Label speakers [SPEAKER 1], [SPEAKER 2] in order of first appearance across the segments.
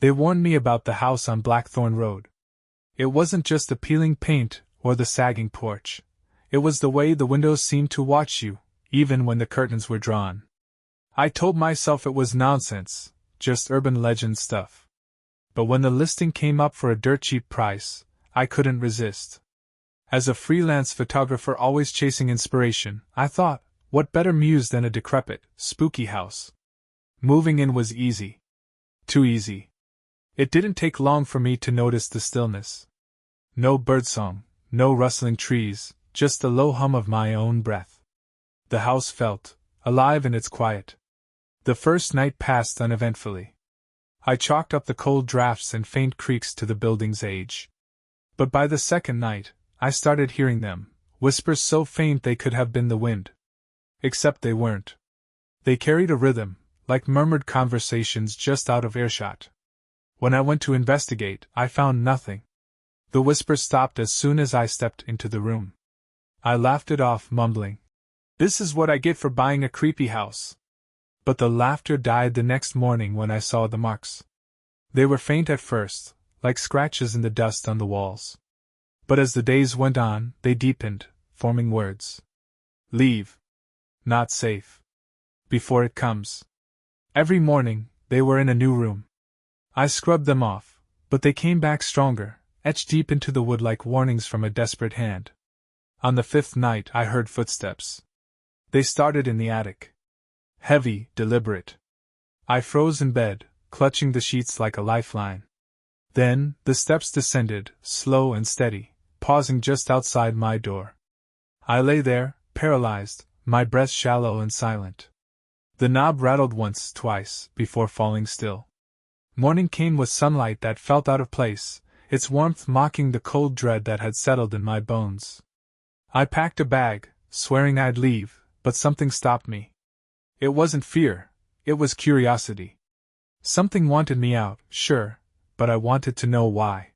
[SPEAKER 1] They warned me about the house on Blackthorn Road. It wasn't just the peeling paint or the sagging porch. It was the way the windows seemed to watch you, even when the curtains were drawn. I told myself it was nonsense, just urban legend stuff. But when the listing came up for a dirt cheap price, I couldn't resist. As a freelance photographer always chasing inspiration, I thought, what better muse than a decrepit, spooky house? Moving in was easy. Too easy. It didn't take long for me to notice the stillness. No birdsong, no rustling trees, just the low hum of my own breath. The house felt alive in its quiet. The first night passed uneventfully. I chalked up the cold drafts and faint creaks to the building's age. But by the second night, I started hearing them, whispers so faint they could have been the wind. Except they weren't. They carried a rhythm, like murmured conversations just out of earshot. When I went to investigate, I found nothing. The whisper stopped as soon as I stepped into the room. I laughed it off, mumbling, "This is what I get for buying a creepy house." But the laughter died the next morning when I saw the marks. They were faint at first, like scratches in the dust on the walls. But as the days went on, they deepened, forming words. Leave. Not safe. Before it comes. Every morning, they were in a new room. I scrubbed them off, but they came back stronger, etched deep into the wood like warnings from a desperate hand. On the fifth night, I heard footsteps. They started in the attic. Heavy, deliberate. I froze in bed, clutching the sheets like a lifeline. Then, the steps descended, slow and steady, pausing just outside my door. I lay there, paralyzed, my breath shallow and silent. The knob rattled once, twice, before falling still. Morning came with sunlight that felt out of place, its warmth mocking the cold dread that had settled in my bones. I packed a bag, swearing I'd leave, but something stopped me. It wasn't fear, it was curiosity. Something wanted me out, sure, but I wanted to know why.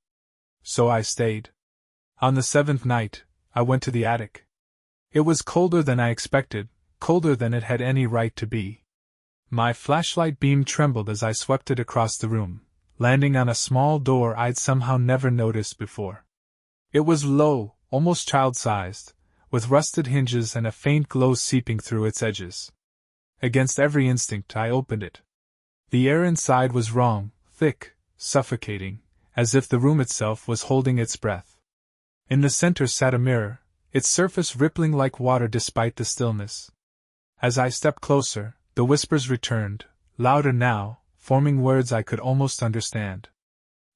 [SPEAKER 1] So I stayed. On the seventh night, I went to the attic. It was colder than I expected, colder than it had any right to be. My flashlight beam trembled as I swept it across the room, landing on a small door I'd somehow never noticed before. It was low, almost child-sized, with rusted hinges and a faint glow seeping through its edges. Against every instinct, I opened it. The air inside was wrong, thick, suffocating, as if the room itself was holding its breath. In the center sat a mirror, its surface rippling like water despite the stillness. As I stepped closer, the whispers returned, louder now, forming words I could almost understand.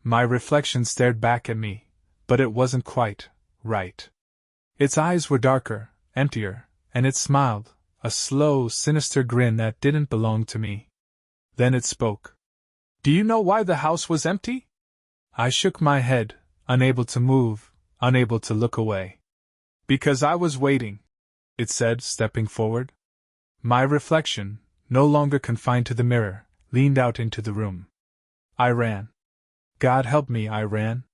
[SPEAKER 1] My reflection stared back at me, but it wasn't quite right. Its eyes were darker, emptier, and it smiled, a slow, sinister grin that didn't belong to me. Then it spoke. "Do you know why the house was empty?" I shook my head, unable to move, unable to look away. "Because I was waiting," it said, stepping forward. My reflection, no longer confined to the mirror, leaned out into the room. I ran. God help me, I ran.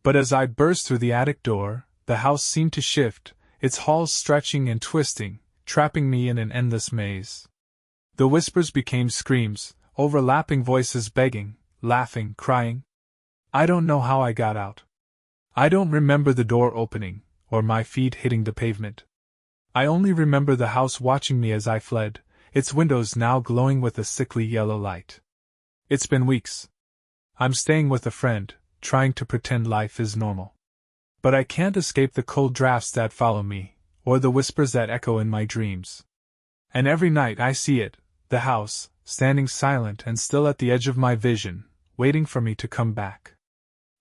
[SPEAKER 1] But as I burst through the attic door, the house seemed to shift, its halls stretching and twisting, trapping me in an endless maze. The whispers became screams, overlapping voices begging, laughing, crying. I don't know how I got out. I don't remember the door opening, or my feet hitting the pavement. I only remember the house watching me as I fled, its windows now glowing with a sickly yellow light. It's been weeks. I'm staying with a friend, trying to pretend life is normal. But I can't escape the cold drafts that follow me, or the whispers that echo in my dreams. And every night I see it, the house, standing silent and still at the edge of my vision, waiting for me to come back.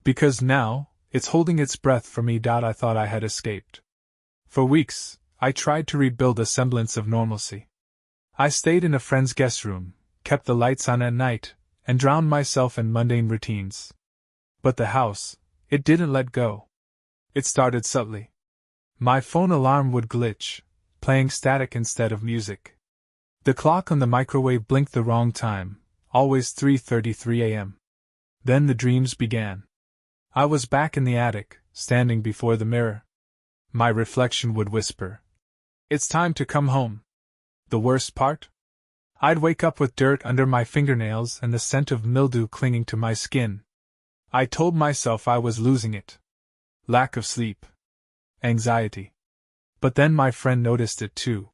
[SPEAKER 1] Because now, it's holding its breath for me. I thought I had escaped. For weeks, I tried to rebuild a semblance of normalcy. I stayed in a friend's guest room, kept the lights on at night, and drowned myself in mundane routines. But the house, it didn't let go. It started subtly. My phone alarm would glitch, playing static instead of music. The clock on the microwave blinked the wrong time, always 3:33 a.m. Then the dreams began. I was back in the attic, standing before the mirror. My reflection would whisper, "It's time to come home." The worst part? I'd wake up with dirt under my fingernails and the scent of mildew clinging to my skin. I told myself I was losing it. Lack of sleep. Anxiety. But then my friend noticed it too.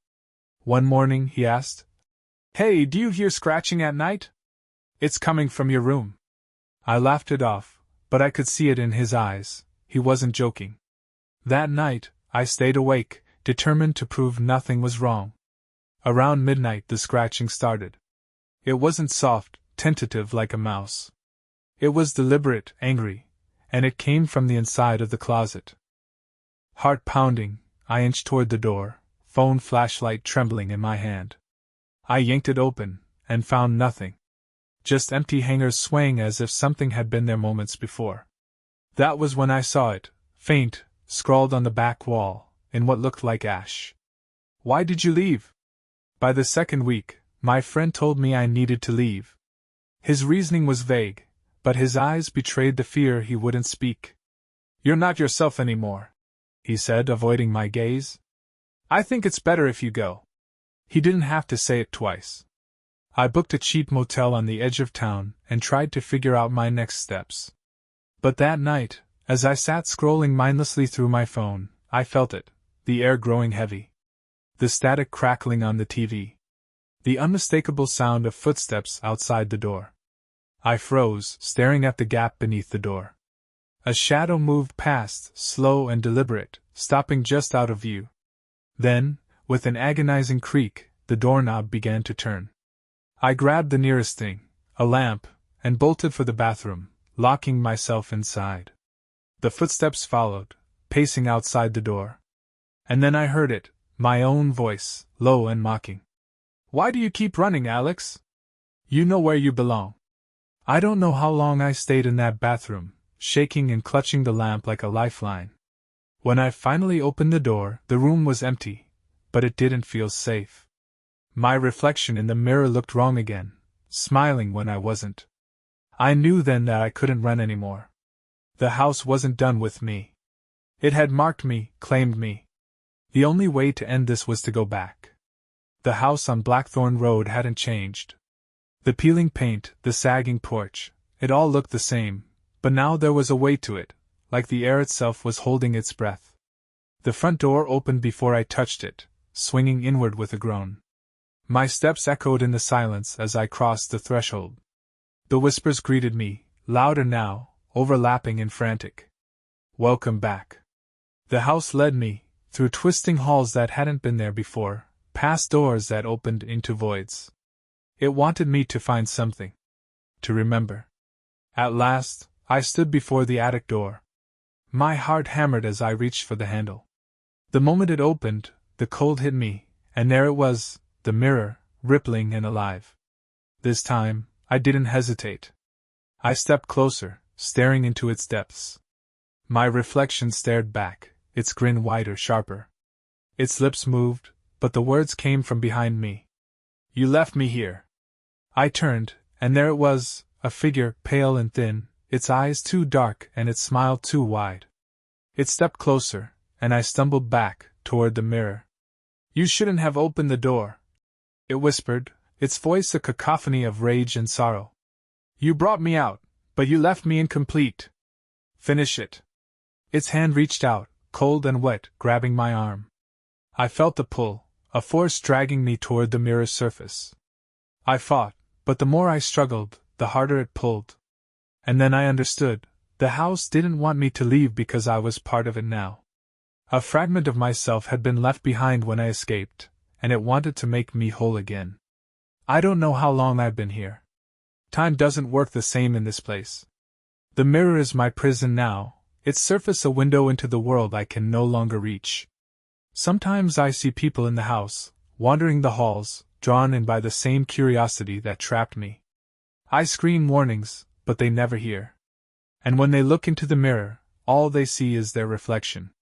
[SPEAKER 1] One morning he asked, "Hey, do you hear scratching at night? It's coming from your room." I laughed it off, but I could see it in his eyes. He wasn't joking. That night, I stayed awake, determined to prove nothing was wrong. Around midnight the scratching started. It wasn't soft, tentative like a mouse. It was deliberate, angry, and it came from the inside of the closet. Heart pounding, I inched toward the door, phone flashlight trembling in my hand. I yanked it open, and found nothing. Just empty hangers swaying as if something had been there moments before. That was when I saw it, faint, scrawled on the back wall, in what looked like ash. "Why did you leave?" By the second week, my friend told me I needed to leave. His reasoning was vague, but his eyes betrayed the fear he wouldn't speak. "You're not yourself anymore," he said, avoiding my gaze. "I think it's better if you go." He didn't have to say it twice. I booked a cheap motel on the edge of town and tried to figure out my next steps. But that night, as I sat scrolling mindlessly through my phone, I felt it, the air growing heavy. The static crackling on the TV. The unmistakable sound of footsteps outside the door. I froze, staring at the gap beneath the door. A shadow moved past, slow and deliberate, stopping just out of view. Then, with an agonizing creak, the doorknob began to turn. I grabbed the nearest thing, a lamp, and bolted for the bathroom, locking myself inside. The footsteps followed, pacing outside the door. And then I heard it, my own voice, low and mocking. "Why do you keep running, Alex? You know where you belong." I don't know how long I stayed in that bathroom, shaking and clutching the lamp like a lifeline. When I finally opened the door, the room was empty, but it didn't feel safe. My reflection in the mirror looked wrong again, smiling when I wasn't. I knew then that I couldn't run anymore. The house wasn't done with me. It had marked me, claimed me. The only way to end this was to go back. The house on Blackthorn Road hadn't changed. The peeling paint, the sagging porch, it all looked the same, but now there was a weight to it, like the air itself was holding its breath. The front door opened before I touched it, swinging inward with a groan. My steps echoed in the silence as I crossed the threshold. The whispers greeted me, louder now, overlapping and frantic. "Welcome back." The house led me, through twisting halls that hadn't been there before, past doors that opened into voids. It wanted me to find something. To remember. At last, I stood before the attic door. My heart hammered as I reached for the handle. The moment it opened, the cold hit me, and there it was, the mirror, rippling and alive. This time, I didn't hesitate. I stepped closer, staring into its depths. My reflection stared back, its grin wider, sharper. Its lips moved, but the words came from behind me. "You left me here." I turned, and there it was, a figure, pale and thin, its eyes too dark and its smile too wide. It stepped closer, and I stumbled back, toward the mirror. "You shouldn't have opened the door," it whispered, its voice a cacophony of rage and sorrow. "You brought me out, but you left me incomplete. Finish it." Its hand reached out, cold and wet, grabbing my arm. I felt the pull, a force dragging me toward the mirror's surface. I fought, but the more I struggled, the harder it pulled. And then I understood, the house didn't want me to leave because I was part of it now. A fragment of myself had been left behind when I escaped, and it wanted to make me whole again. I don't know how long I've been here. Time doesn't work the same in this place. The mirror is my prison now, its surface a window into the world I can no longer reach. Sometimes I see people in the house, wandering the halls, drawn in by the same curiosity that trapped me. I scream warnings, but they never hear. And when they look into the mirror, all they see is their reflection.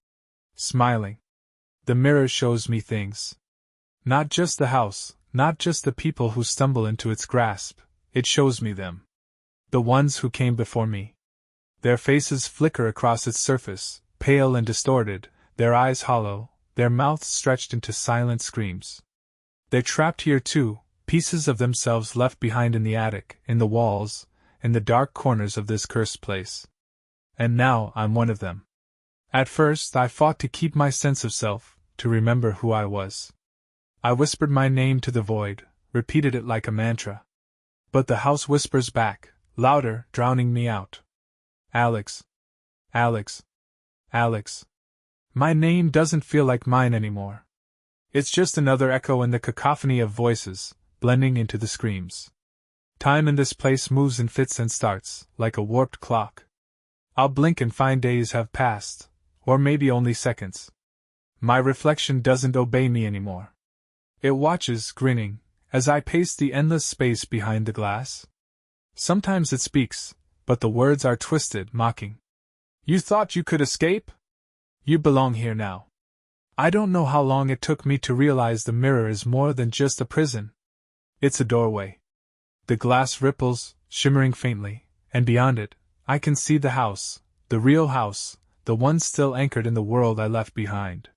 [SPEAKER 1] Smiling. The mirror shows me things. Not just the house, not just the people who stumble into its grasp, it shows me them. The ones who came before me. Their faces flicker across its surface, pale and distorted, their eyes hollow, their mouths stretched into silent screams. They're trapped here too, pieces of themselves left behind in the attic, in the walls, in the dark corners of this cursed place. And now I'm one of them. At first I fought to keep my sense of self, to remember who I was. I whispered my name to the void, repeated it like a mantra. But the house whispers back, louder, drowning me out. Alex. Alex. Alex. My name doesn't feel like mine anymore. It's just another echo in the cacophony of voices, blending into the screams. Time in this place moves in fits and starts, like a warped clock. I'll blink and find days have passed, or maybe only seconds. My reflection doesn't obey me anymore. It watches, grinning, as I pace the endless space behind the glass. Sometimes it speaks, but the words are twisted, mocking. You thought you could escape? You belong here now. I don't know how long it took me to realize the mirror is more than just a prison. It's a doorway. The glass ripples, shimmering faintly, and beyond it, I can see the house, the real house, the one still anchored in the world I left behind.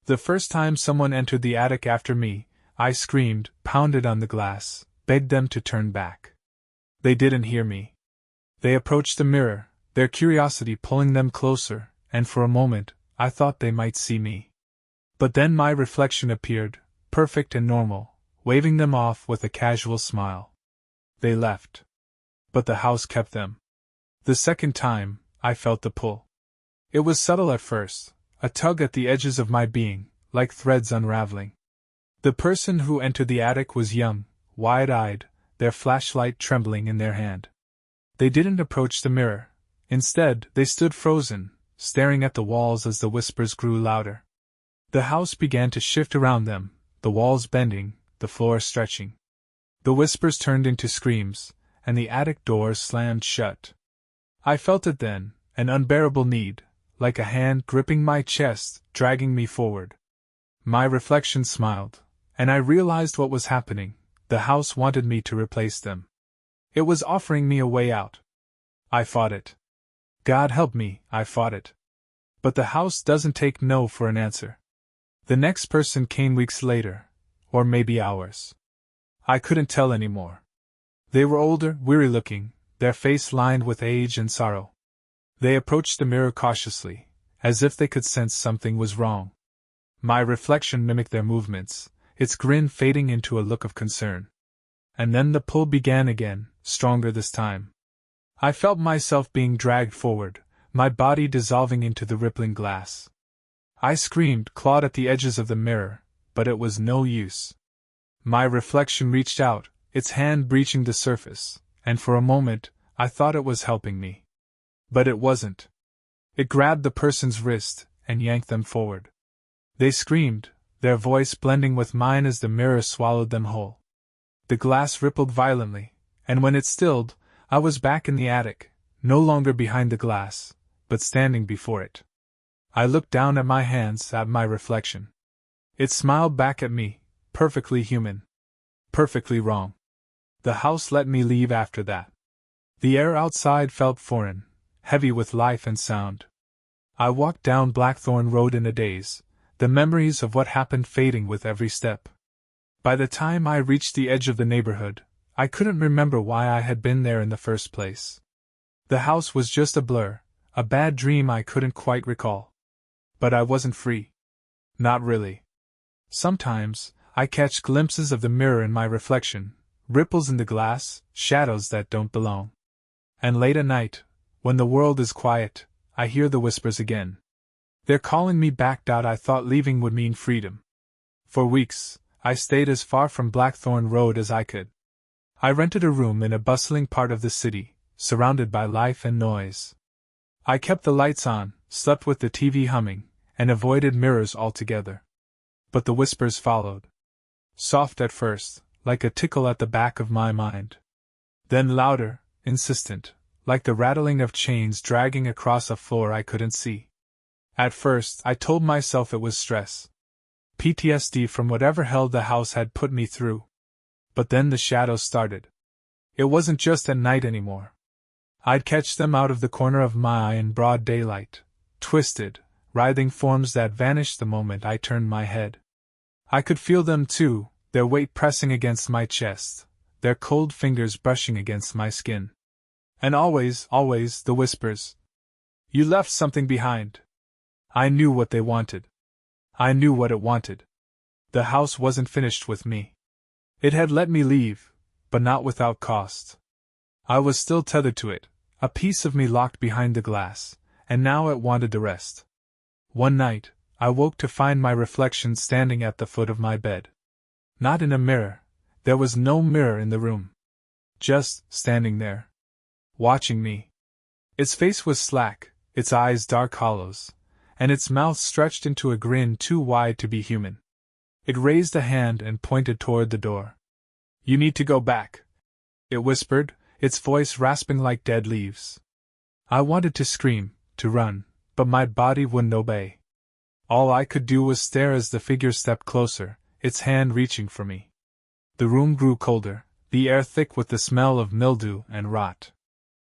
[SPEAKER 1] The first time someone entered the attic after me, I screamed, pounded on the glass, begged them to turn back. They didn't hear me. They approached the mirror, their curiosity pulling them closer, and for a moment, I thought they might see me. But then my reflection appeared, perfect and normal, waving them off with a casual smile. They left. But the house kept them. The second time, I felt the pull. It was subtle at first, a tug at the edges of my being, like threads unraveling. The person who entered the attic was young, wide-eyed, their flashlight trembling in their hand. They didn't approach the mirror. Instead, they stood frozen, staring at the walls as the whispers grew louder. The house began to shift around them, the walls bending, the floor stretching. The whispers turned into screams, and the attic doors slammed shut. I felt it then, an unbearable need, like a hand gripping my chest, dragging me forward. My reflection smiled, and I realized what was happening. The house wanted me to replace them. It was offering me a way out. I fought it. God help me, I fought it. But the house doesn't take no for an answer. The next person came weeks later, or maybe hours. I couldn't tell anymore. They were older, weary-looking, their face lined with age and sorrow. They approached the mirror cautiously, as if they could sense something was wrong. My reflection mimicked their movements, its grin fading into a look of concern. And then the pull began again, stronger this time. I felt myself being dragged forward, my body dissolving into the rippling glass. I screamed, clawed at the edges of the mirror, but it was no use. My reflection reached out, its hand breaching the surface, and for a moment, I thought it was helping me. But it wasn't. It grabbed the person's wrist and yanked them forward. They screamed, their voice blending with mine as the mirror swallowed them whole. The glass rippled violently, and when it stilled, I was back in the attic, no longer behind the glass, but standing before it. I looked down at my hands, at my reflection. It smiled back at me, perfectly human. Perfectly wrong. The house let me leave after that. The air outside felt foreign, heavy with life and sound. I walked down Blackthorn Road in a daze, the memories of what happened fading with every step. By the time I reached the edge of the neighborhood, I couldn't remember why I had been there in the first place. The house was just a blur, a bad dream I couldn't quite recall. But I wasn't free. Not really. Sometimes, I catch glimpses of the mirror in my reflection, ripples in the glass, shadows that don't belong. And late at night, when the world is quiet, I hear the whispers again. They're calling me back. I thought leaving would mean freedom. For weeks, I stayed as far from Blackthorn Road as I could. I rented a room in a bustling part of the city, surrounded by life and noise. I kept the lights on, slept with the TV humming, and avoided mirrors altogether. But the whispers followed. Soft at first, like a tickle at the back of my mind. Then louder, insistent, like the rattling of chains dragging across a floor I couldn't see. At first, I told myself it was stress. PTSD from whatever hell the house had put me through. But then the shadows started. It wasn't just at night anymore. I'd catch them out of the corner of my eye in broad daylight, twisted, writhing forms that vanished the moment I turned my head. I could feel them too, their weight pressing against my chest, their cold fingers brushing against my skin. And always, always, the whispers. You left something behind. I knew what they wanted. I knew what it wanted. The house wasn't finished with me. It had let me leave, but not without cost. I was still tethered to it, a piece of me locked behind the glass, and now it wanted to rest. One night, I woke to find my reflection standing at the foot of my bed. Not in a mirror. There was no mirror in the room. Just standing there. Watching me. Its face was slack, its eyes dark hollows, and its mouth stretched into a grin too wide to be human. It raised a hand and pointed toward the door. You need to go back, it whispered, its voice rasping like dead leaves. I wanted to scream, to run, but my body wouldn't obey. All I could do was stare as the figure stepped closer, its hand reaching for me. The room grew colder, the air thick with the smell of mildew and rot.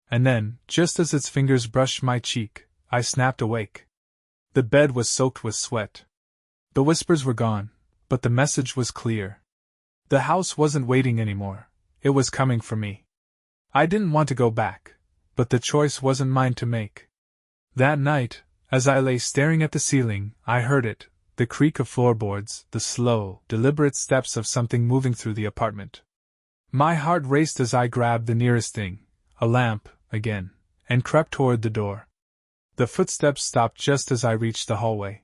[SPEAKER 1] And then, just as its fingers brushed my cheek, I snapped awake. The bed was soaked with sweat. The whispers were gone, but the message was clear. The house wasn't waiting anymore, it was coming for me. I didn't want to go back, but the choice wasn't mine to make. That night, as I lay staring at the ceiling, I heard it, the creak of floorboards, the slow, deliberate steps of something moving through the apartment. My heart raced as I grabbed the nearest thing, a lamp, again, and crept toward the door. The footsteps stopped just as I reached the hallway.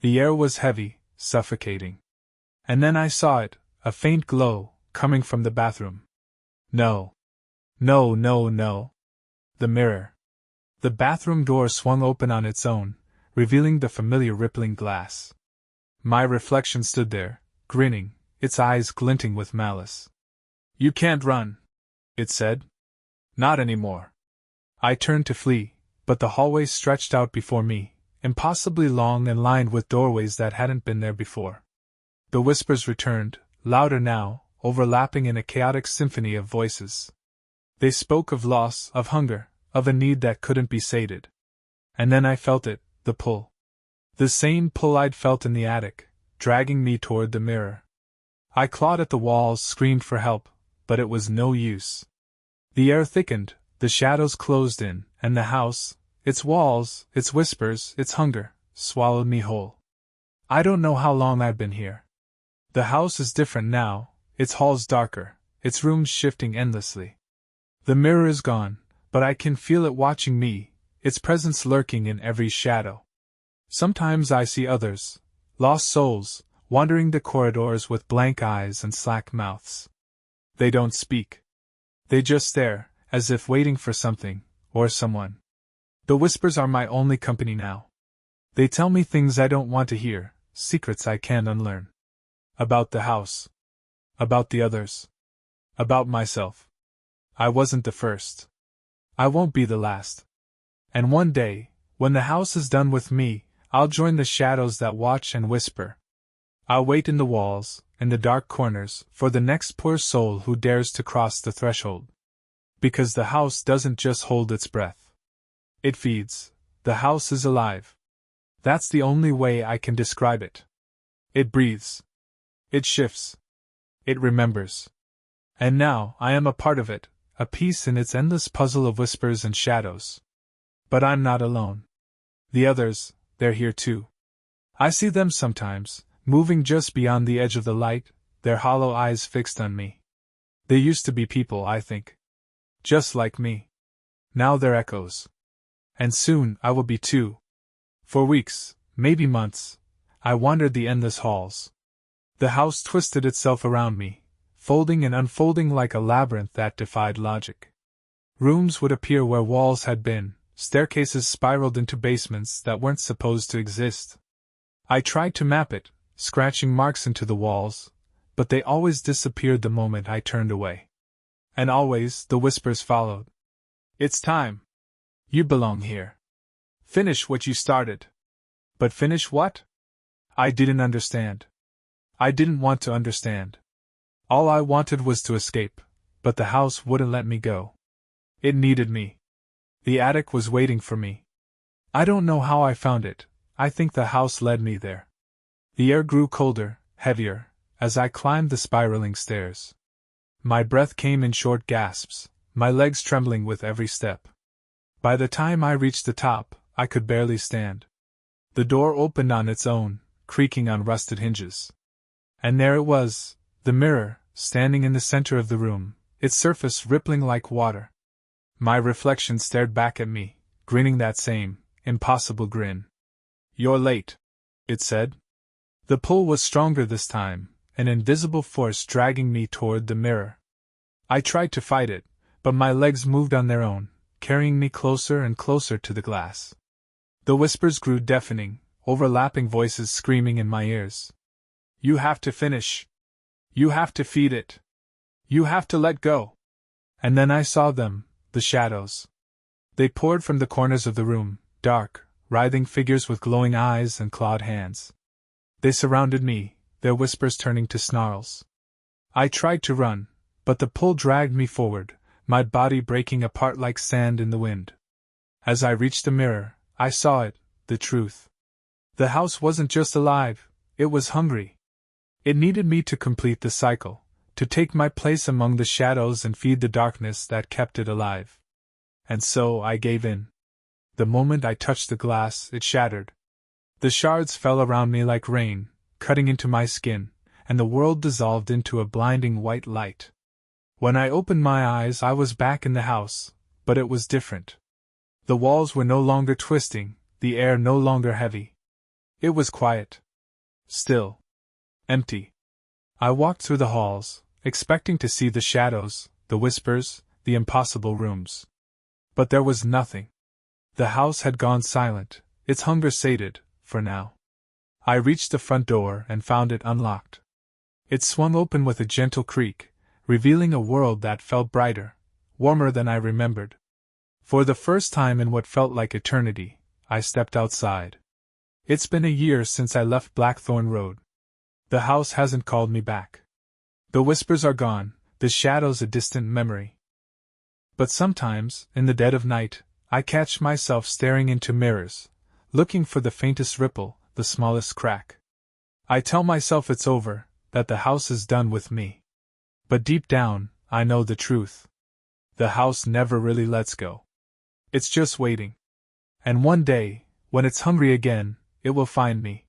[SPEAKER 1] The air was heavy, suffocating. And then I saw it, a faint glow, coming from the bathroom. No. No, no, no. The mirror. The bathroom door swung open on its own, revealing the familiar rippling glass. My reflection stood there, grinning, its eyes glinting with malice. You can't run, it said. Not anymore. I turned to flee, but the hallway stretched out before me, impossibly long and lined with doorways that hadn't been there before. The whispers returned, louder now, overlapping in a chaotic symphony of voices. They spoke of loss, of hunger, of a need that couldn't be sated. And then I felt it, the pull. The same pull I'd felt in the attic, dragging me toward the mirror. I clawed at the walls, screamed for help, but it was no use. The air thickened, the shadows closed in, and the house, its walls, its whispers, its hunger, swallowed me whole. I don't know how long I've been here. The house is different now, its halls darker, its rooms shifting endlessly. The mirror is gone, but I can feel it watching me, its presence lurking in every shadow. Sometimes I see others, lost souls, wandering the corridors with blank eyes and slack mouths. They don't speak. They just stare, as if waiting for something, or someone. The whispers are my only company now. They tell me things I don't want to hear, secrets I can't unlearn. About the house. About the others. About myself. I wasn't the first. I won't be the last. And one day, when the house is done with me, I'll join the shadows that watch and whisper. I'll wait in the walls, in the dark corners, for the next poor soul who dares to cross the threshold. Because the house doesn't just hold its breath. It feeds. The house is alive. That's the only way I can describe it. It breathes. It shifts. It remembers. And now I am a part of it, a piece in its endless puzzle of whispers and shadows. But I'm not alone. The others, they're here too. I see them sometimes, moving just beyond the edge of the light, their hollow eyes fixed on me. They used to be people, I think. Just like me. Now they're echoes. And soon I will be too. For weeks, maybe months, I wandered the endless halls. The house twisted itself around me, folding and unfolding like a labyrinth that defied logic. Rooms would appear where walls had been, staircases spiraled into basements that weren't supposed to exist. I tried to map it, scratching marks into the walls, but they always disappeared the moment I turned away. And always the whispers followed. It's time. You belong here. Finish what you started. But finish what? I didn't understand. I didn't want to understand. All I wanted was to escape, but the house wouldn't let me go. It needed me. The attic was waiting for me. I don't know how I found it, I think the house led me there. The air grew colder, heavier, as I climbed the spiraling stairs. My breath came in short gasps, my legs trembling with every step. By the time I reached the top, I could barely stand. The door opened on its own, creaking on rusted hinges. And there it was, the mirror, standing in the center of the room, its surface rippling like water. My reflection stared back at me, grinning that same, impossible grin. "You're late," it said. The pull was stronger this time, an invisible force dragging me toward the mirror. I tried to fight it, but my legs moved on their own, carrying me closer and closer to the glass. The whispers grew deafening, overlapping voices screaming in my ears. "You have to finish. You have to feed it. You have to let go." And then I saw them, the shadows. They poured from the corners of the room, dark, writhing figures with glowing eyes and clawed hands. They surrounded me, their whispers turning to snarls. I tried to run, but the pull dragged me forward, my body breaking apart like sand in the wind. As I reached the mirror, I saw it, the truth. The house wasn't just alive, it was hungry. It needed me to complete the cycle, to take my place among the shadows and feed the darkness that kept it alive. And so I gave in. The moment I touched the glass, it shattered. The shards fell around me like rain, cutting into my skin, and the world dissolved into a blinding white light. When I opened my eyes, I was back in the house, but it was different. The walls were no longer twisting, the air no longer heavy. It was quiet. Still. Empty. I walked through the halls, expecting to see the shadows, the whispers, the impossible rooms. But there was nothing. The house had gone silent, its hunger sated, for now. I reached the front door and found it unlocked. It swung open with a gentle creak, revealing a world that felt brighter, warmer than I remembered. For the first time in what felt like eternity, I stepped outside. It's been a year since I left Blackthorn Road. The house hasn't called me back. The whispers are gone, the shadows a distant memory. But sometimes, in the dead of night, I catch myself staring into mirrors, looking for the faintest ripple, the smallest crack. I tell myself it's over, that the house is done with me. But deep down, I know the truth. The house never really lets go. It's just waiting. And one day, when it's hungry again, it will find me.